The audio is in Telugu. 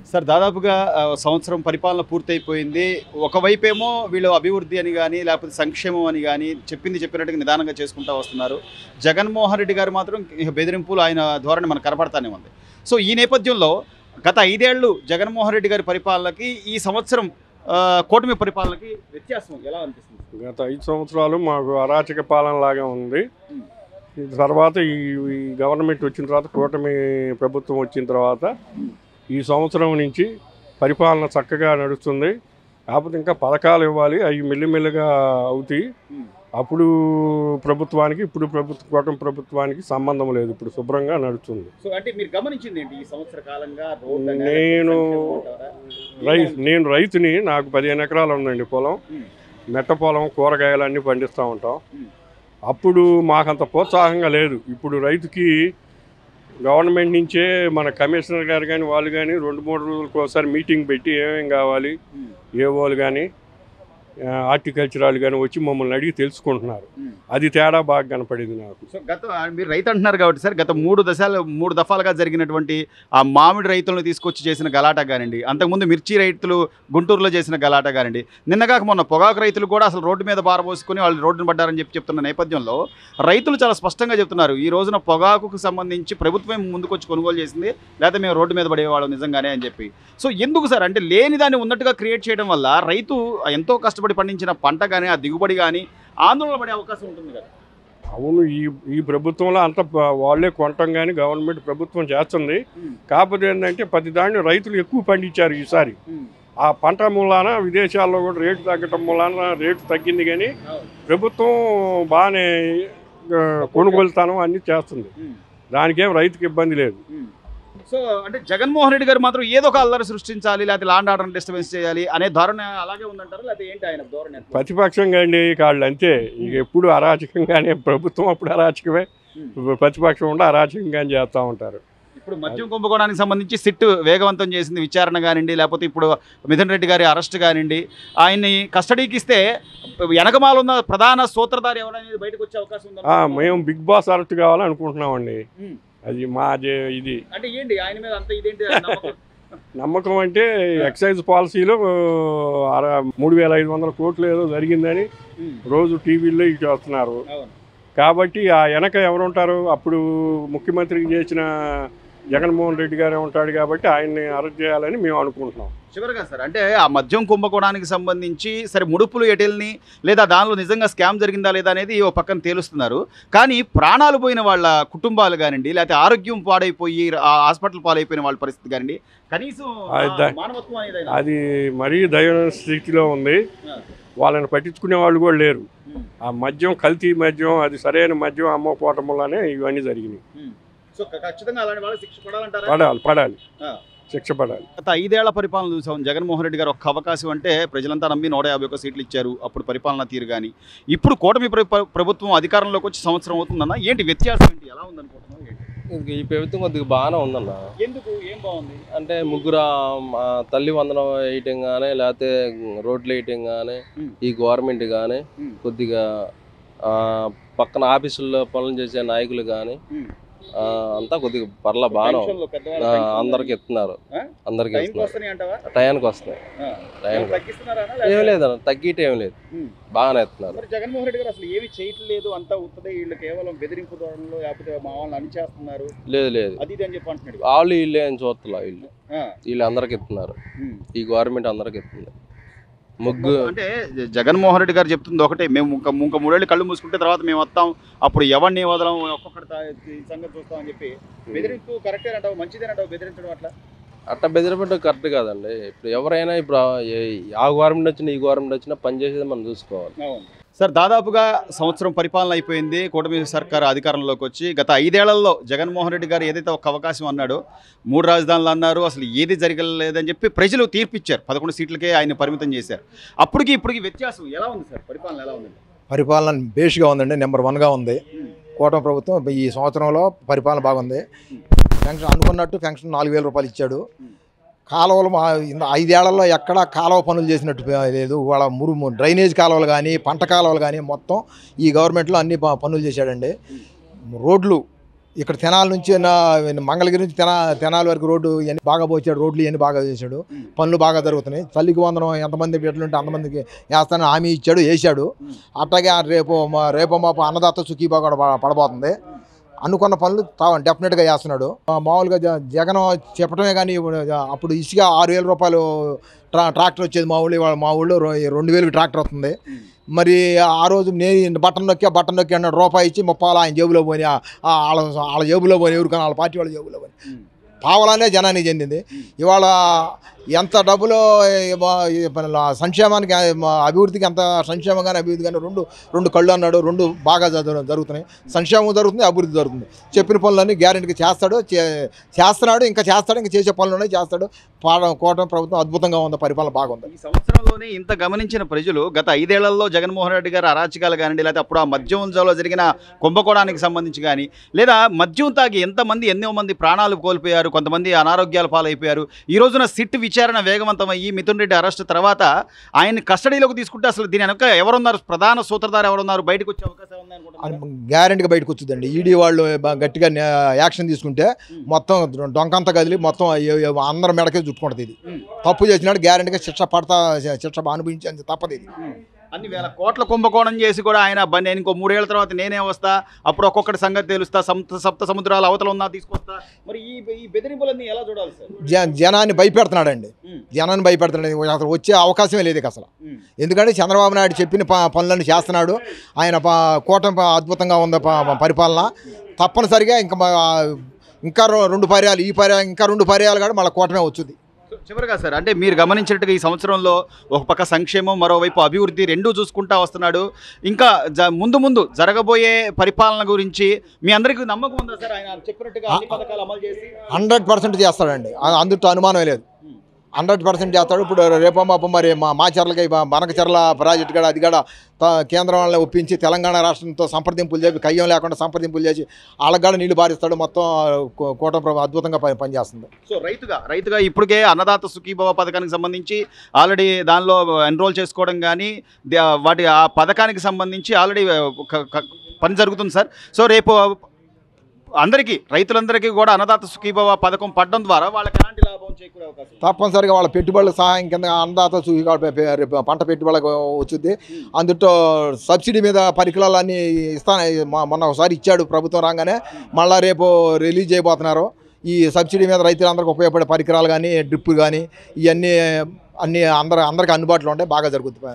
సార్ దాదాపుగా సంవత్సరం పరిపాలన పూర్తయిపోయింది. ఒకవైపేమో వీళ్ళు అభివృద్ధి అని గాని, లేకపోతే సంక్షేమం అని గాని చెప్పినట్టుగా నిదానంగా చేసుకుంటా వస్తున్నారు. జగన్మోహన్ రెడ్డి గారు మాత్రం ఇక బెదిరింపులు ఆయన ధోరణి మనకు కనపడతానే ఉంది. సో ఈ నేపథ్యంలో గత 5 ఏళ్ళు జగన్మోహన్ రెడ్డి గారి పరిపాలనకి, ఈ సంవత్సరం కూటమి పరిపాలనకి వ్యత్యాసం ఎలా అనిపిస్తుంది? గత 5 సంవత్సరాలు మాకు అరాచక పాలనలాగా ఉంది. తర్వాత ఈ గవర్నమెంట్ వచ్చిన తర్వాత, కూటమి ప్రభుత్వం వచ్చిన తర్వాత ఈ సంవత్సరం నుంచి పరిపాలన చక్కగా నడుస్తుంది. కాకపోతే ఇంకా పథకాలు ఇవ్వాలి, అవి మెల్లిమెల్లిగా అవుతాయి. అప్పుడు ప్రభుత్వానికి ఇప్పుడు కూటమి ప్రభుత్వానికి సంబంధం లేదు, ఇప్పుడు శుభ్రంగా నడుస్తుంది. సో అంటే మీరు గమనించింది ఏంటి ఈ సంవత్సర కాలంగా? నేను రైతుని, నాకు 15 ఎకరాలు ఉందండి పొలం, మెట్ట పొలం, కూరగాయలు అన్నీ పండిస్తూ ఉంటాం. అప్పుడు మాకంత ప్రోత్సాహంగా లేదు. ఇప్పుడు రైతుకి గవర్నమెంట్ నుంచే మన కమిషనర్ గారు కానీ వాళ్ళు కానీ 2-3 రోజులకు ఒకసారి మీటింగ్ పెట్టి ఏమేం కావాలి, ఏ వాళ్ళు కానీ హార్టికల్చర్ వాళ్ళు కానీ వచ్చి మమ్మల్ని అడిగి తెలుసుకుంటున్నారు. అది తేడా బాగా కనపడింది నాకు. సో మీరు రైతు అంటున్నారు కాబట్టి సార్, గత 3 దఫాలుగా జరిగినటువంటి ఆ మామిడి రైతులను తీసుకొచ్చి చేసిన గలాట కానివ్వండి, అంతకుముందు మిర్చి రైతులు గుంటూరులో చేసిన గలాట కానివ్వండి, నిన్నగాక మొన్న పొగాకు రైతులు కూడా అసలు రోడ్డు మీద బారబోసుకొని వాళ్ళు రోడ్డును పడ్డారని చెప్తున్న నేపథ్యంలో రైతులు చాలా స్పష్టంగా చెప్తున్నారు, ఈ రోజున పొగాకుకు సంబంధించి ప్రభుత్వం ముందుకొచ్చి కొనుగోలు చేసింది, లేకపోతే మేము రోడ్డు మీద పడేవాళ్ళం నిజంగానే అని చెప్పి. సో ఎందుకు సార్ అంటే లేని దాన్ని ఉన్నట్టుగా క్రియేట్ చేయడం వల్ల రైతు ఎంతో కష్టపడి పండించిన పంట కానీ, ఆ దిగుబడి కానీ ఆందోళన పడే అవకాశం ఉంటుంది కదా? అవును, ఈ ప్రభుత్వంలో అంత వాళ్ళే కొనటం కానీ గవర్నమెంట్ ప్రభుత్వం చేస్తుంది. కాకపోతే ఏంటంటే ప్రతిదాన్ని రైతులు ఎక్కువ పండించారు ఈసారి. ఆ పంట మూలాన విదేశాల్లో కూడా రేటు తగ్గటం మూలాన రేటు తగ్గింది, కానీ ప్రభుత్వం బాగానే కొనుగోలుతానం అన్నీ చేస్తుంది. దానికేం రైతుకి ఇబ్బంది లేదు. సో అంటే జగన్మోహన్ రెడ్డి గారు మాత్రం ఏదో ఒక అల్లరి సృష్టించాలి, లేకపోతే లాండ్ ఆర్డర్ డిస్టర్బెన్స్ చేయాలి అనే ధోరణి అలాగే ఉందంటారు, లేకపోతే ఏంటి ఆయన ధోరణి? ప్రతిపక్షంగా అండి కాళ్ళు అంతే. ఇక ఎప్పుడు అరాచకంగానే, ప్రభుత్వం అప్పుడు అరాచకమే, ప్రతిపక్షం ఉండి అరాచకంగా చేస్తూ ఉంటారు. ఇప్పుడు మద్యం కుంభకోణానికి సంబంధించి సిట్ వేగవంతం చేసింది విచారణ కానివ్వండి, లేకపోతే ఇప్పుడు మిథున్ రెడ్డి గారి అరెస్ట్ కానివ్వండి, ఆయన్ని కస్టడీకి ఇస్తే వెనకమాల ఉన్న ప్రధాన సూత్రధారి ఎవరనేది బయటకు వచ్చే అవకాశం ఉంది. మేము బిగ్ బాస్ అరెస్ట్ కావాలనుకుంటున్నామండి. అది మా ఇది అంటే ఏంటి ఆయన మీద అంత ఇదేంటి నమ్మకం అంటే ఎక్సైజ్ పాలసీలో 3,500 కోట్లు ఏదో జరిగిందని రోజు టీవీల్లో ఇటు వస్తున్నారు. కాబట్టి ఆ వెనక ఎవరు ఉంటారు? అప్పుడు ముఖ్యమంత్రికి చేసిన జగన్మోహన్ రెడ్డి గారే ఉంటాడు, కాబట్టి ఆయన్ని అరెస్ట్ చేయాలని మేము అనుకుంటున్నాం. చివరిగా సార్ అంటే ఆ మద్యం కుంభకోణానికి సంబంధించి సరే ముడుపులు ఎటెల్ని లేదా దానిలో నిజంగా స్కామ్ జరిగిందా లేదా అనేది ఓ పక్కన తేలుస్తున్నారు, కానీ ప్రాణాలు పోయిన వాళ్ళ కుటుంబాలు కానివ్వండి, లేకపోతే ఆరోగ్యం పాడైపోయి హాస్పిటల్ పాడైపోయిన వాళ్ళ పరిస్థితి కానివ్వండి, కనీసం మానవత్వం అనేది అది మరీ దయనీయ స్థితిలో ఉంది. వాళ్ళని పట్టించుకునే వాళ్ళు కూడా లేరు. ఆ మద్యం కల్తీ మద్యం, అది సరైన మద్యం అమ్మకపోవటం వల్లనే ఇవన్నీ జరిగినాయి. పడాలి శిక్ష పడాలి. గత 5 ఏళ్ల పరిపాలన చూసాం. జగన్మోహన్ రెడ్డి గారు ఒక్క అవకాశం అంటే ప్రజలంతా నమ్మి 151 సీట్లు ఇచ్చారు. అప్పుడు పరిపాలన తీరు కానీ, ఇప్పుడు కూటమి ప్రభుత్వం అధికారంలోకి వచ్చి సంవత్సరం అవుతుందన్న, ఏంటి వ్యత్యాసం ఏంటి, ఎలా ఉందనుకుంటున్నాం? ఈ ప్రభుత్వం కొద్దిగా బాగానే ఉందన్న. ఎందుకు, ఏం బాగుంది అంటే? ముగ్గురు తల్లి వందనం వేయటం కానీ, లేకపోతే రోడ్లు వేయటం కానీ, ఈ గవర్నమెంట్ కానీ, కొద్దిగా పక్కన ఆఫీసుల్లో పనులు చేసే నాయకులు కానీ అంతా కొద్దిగా పర్లా బాగానే అందరికి ఇస్తున్నారు. అందరికి టయానికి వస్తున్నాయి. ఏం లేదన్న, తగ్గితే ఏం లేదు, బాగానే ఇస్తున్నారు. జగన్మోహన్ రెడ్డి గారు అసలు ఏమి చేయట్లేదు, అంతా ఉత్తదే, వీళ్ళు కేవలం బెదిరింపు ధోరణిలో లేకపోతే మా వాళ్ళని అణిచేస్తున్నారు, లేదు అది అని చెప్పి అంటున్నాడు. వాళ్ళు వీళ్ళే అని చూస్తున్నా, వీళ్ళు అందరికి ఇస్తున్నారు. ఈ గవర్నమెంట్ అందరికి ఇస్తుంది. అంటే జగన్మోహన్ రెడ్డి గారు చెప్తుంది ఒకటే, మేము ఇంకా 3 ఏళ్ళు కళ్ళు మూసుకుంటే తర్వాత మేము వస్తాం, అప్పుడు ఎవరిని వదలం, ఒక్కొక్కటి సంగతి చూస్తామని చెప్పి బెదిరింపు కరెక్టే అంటావు, మంచిదేనంటావు బెదిరించడం? అట్లా బెదిరించడం కరెక్ట్ కాదండి. ఇప్పుడు ఎవరైనా ఇప్పుడు ఆ గవర్నమెంట్ వచ్చినా ఈ గవర్నమెంట్ వచ్చినా పనిచేసేది మనం చూసుకోవాలి. సార్ దాదాపుగా సంవత్సరం పరిపాలన అయిపోయింది కూటమి సర్కారు అధికారంలోకి వచ్చి. గత 5 ఏళ్లలో జగన్మోహన్ రెడ్డి గారు ఏదైతే ఒక అవకాశం అన్నాడో, 3 రాజధానులు అన్నారు, అసలు ఏది జరగలేదని చెప్పి ప్రజలు తీర్పిచ్చారు. 11 సీట్లకే ఆయన పరిమితం చేశారు. అప్పటికి ఇప్పటికి వ్యత్యాసం ఎలా ఉంది సార్? పరిపాలన ఎలా ఉంది? పరిపాలన బేస్గా ఉందండి, నెంబర్ 1గా ఉంది కూటమి ప్రభుత్వం. ఈ సంవత్సరంలో పరిపాలన బాగుంది. పెన్షన్ అనుకున్నట్టు పెన్షన్ 4,000 రూపాయలు ఇచ్చాడు. కాలువలు 5 ఏళ్లలో ఎక్కడా కాలువ పనులు చేసినట్టు లేదు. వాళ్ళ డ్రైనేజ్ కాలువలు కానీ, పంట కాలువలు కానీ మొత్తం ఈ గవర్నమెంట్లో అన్ని పనులు చేశాడండి. రోడ్లు ఇక్కడ తెనాల నుంచి మంగళగిరి నుంచి తెనాల వరకు రోడ్డు ఇవన్నీ బాగా పోసాడు, రోడ్లు ఇవన్నీ బాగా చేశాడు, పనులు బాగా జరుగుతున్నాయి. తల్లికి వందనం ఎంతమంది బిడ్డలు ఉంటే అంతమందికి వేస్తానని హామీ ఇచ్చాడు, వేసాడు. అట్లాగే రేపు మాపు అన్నదాత సుఖీభావ కూడా పడబోతుంది. అనుకున్న పనులు డెఫినెట్గా చేస్తున్నాడు. మామూలుగా జగన్ చెప్పడమే కానీ అప్పుడు ఇసుక 6,000 రూపాయలు ట్రాక్టర్ వచ్చేది మా ఊళ్ళో 2,000 ట్రాక్టర్ వస్తుంది. మరి ఆ రోజు నేను బటన్ నొక్కి అన్నాడు, రూపాయి ఇచ్చి 30 ఆయన జేబులో పోయి వాళ్ళ జేబులో పోయి ఎవరికైనా వాళ్ళ పార్టీ వాళ్ళ జేబులో పోయి పావలానే జనానికి చెందింది. ఇవాళ ఎంత డబ్బులో సంక్షేమానికి అభివృద్ధికి ఎంత సంక్షేమం కానీ అభివృద్ధి కానీ రెండు కళ్ళు అన్నాడు. రెండు బాగా జరుగుతున్నాయి. సంక్షేమం జరుగుతుంది, అభివృద్ధి జరుగుతుంది. చెప్పిన పనులన్నీ గ్యారెంటీగా చేస్తున్నాడు, ఇంకా చేసే పనులు చేస్తాడు. కూటమి ప్రభుత్వం అద్భుతంగా ఉంది, పరిపాలన బాగుంది. ఈ సంవత్సరంలోనే ఇంత గమనించిన ప్రజలు గత 5 ఏళ్లలో జగన్మోహన్ రెడ్డి గారు అరాచకాలు కానివ్వండి, లేకపోతే అప్పుడు ఆ మద్యంలో జరిగిన కుంభకోణానికి సంబంధించి కానీ, లేదా మద్యం తాగి ఎన్నో మంది ప్రాణాలు కోల్పోయారు, కొంతమంది అనారోగ్యాల పాలైపోయారు. ఈ రోజున సిట్ విచారణ వేగవంతమయ్యి మిథున్ రెడ్డి అరెస్ట్ తర్వాత ఆయన్ని కస్టడీలోకి తీసుకుంటే అసలు దీని వెనక ఎవరున్నారు, ప్రధాన సూత్రధారు ఎవరున్నారు, బయటకు వచ్చే అవకాశం ఉంది? గ్యారెంటీగా బయటకు వచ్చిందండి. ఈడీ వాళ్ళు గట్టిగా యాక్షన్ తీసుకుంటే మొత్తం డొంకంతా కదిలి మొత్తం అందరి మెడకే చుట్టుకుంటుంది. ఇది తప్పు చేసినాడు, గ్యారెంటీగా శిక్ష అనుభవించేందుకు తప్పదు. ఇది అన్ని వేల కోట్ల కుంభకోణం చేసి కూడా ఆయన నేను ఇంకో 3 ఏళ్ల తర్వాత నేనే వస్తా, అప్పుడు ఒక్కొక్కటి సంగతి తెలుస్తా, సప్త సముద్రాల అవతల ఉన్నా తీసుకొస్తా. మరి ఈ బెదిరింపులన్నీ ఎలా చూడాలి సార్? జనాన్ని భయపెడుతున్నాడండి, జనాన్ని భయపెడుతున్నాడు. అసలు వచ్చే అవకాశమే లేదు అసలు. ఎందుకంటే చంద్రబాబు నాయుడు చెప్పిన పనులను చేస్తున్నాడు. ఆయన కూటమి అద్భుతంగా ఉంది పరిపాలన. తప్పనిసరిగా ఇంకా 2 పర్యాలు, ఈ పర్యాలు ఇంకా 2 పర్యాలు కూడా మళ్ళీ కూటమే వచ్చింది. చివరిగా సార్, అంటే మీరు గమనించినట్టుగా ఈ సంవత్సరంలో ఒక పక్క సంక్షేమం, మరోవైపు అభివృద్ధి రెండూ చూసుకుంటా వస్తున్నాడు. ఇంకా ముందు జరగబోయే పరిపాలన గురించి మీ అందరికీ నమ్మకం ఉందా సార్? ఆయన చెప్పినట్టుగా అన్ని పథకాలు అమలు చేసి 100% చేస్తాడండి, అందులో అనుమానం లేదు. 100% చేస్తాడు. ఇప్పుడు రేపమ్మ మరి మాచర్లకి బనకచర్ల ప్రాజెక్టు కూడా అది కూడా కేంద్రం వాళ్ళని ఒప్పించి తెలంగాణ రాష్ట్రంతో సంప్రదింపులు చేసి కయ్యం లేకుండా సంప్రదింపులు చేసి వాళ్ళకి కూడా నీళ్లు పారిస్తాడు. మొత్తం కూటమి ప్రభుత్వం అద్భుతంగా పనిచేస్తుంది. సో రైతుగా ఇప్పటికే అన్నదాత సుఖీభవ పథకానికి సంబంధించి ఆల్రెడీ దానిలో ఎన్రోల్ చేసుకోవడం కానీ ఆ పథకానికి సంబంధించి ఆల్రెడీ పని జరుగుతుంది సార్. సో రేపు రైతులందరికీ కూడా అన్నదాత సుఖీభవ పథకం పడడం ద్వారా వాళ్ళకి ఎలాంటి లాభం చేకూరే అవకాశం? తప్పనిసరిగా వాళ్ళ పెట్టుబడుల సహాయం కింద అన్నదాత సుఖీభవ పంట పెట్టుబడులకు వచ్చింది. అందులో సబ్సిడీ మీద పరికరాలన్నీ మొన్న ఒకసారి ఇచ్చాడు ప్రభుత్వం రాగానే, మళ్ళీ రేపు రిలీజ్ చేయబోతున్నారు. ఈ సబ్సిడీ మీద రైతులందరికీ ఉపయోగపడే పరికరాలు కానీ డ్రిప్ కానీ ఇవన్నీ అందరికీ అందుబాటులో ఉంటాయి, బాగా జరుగుతుంది.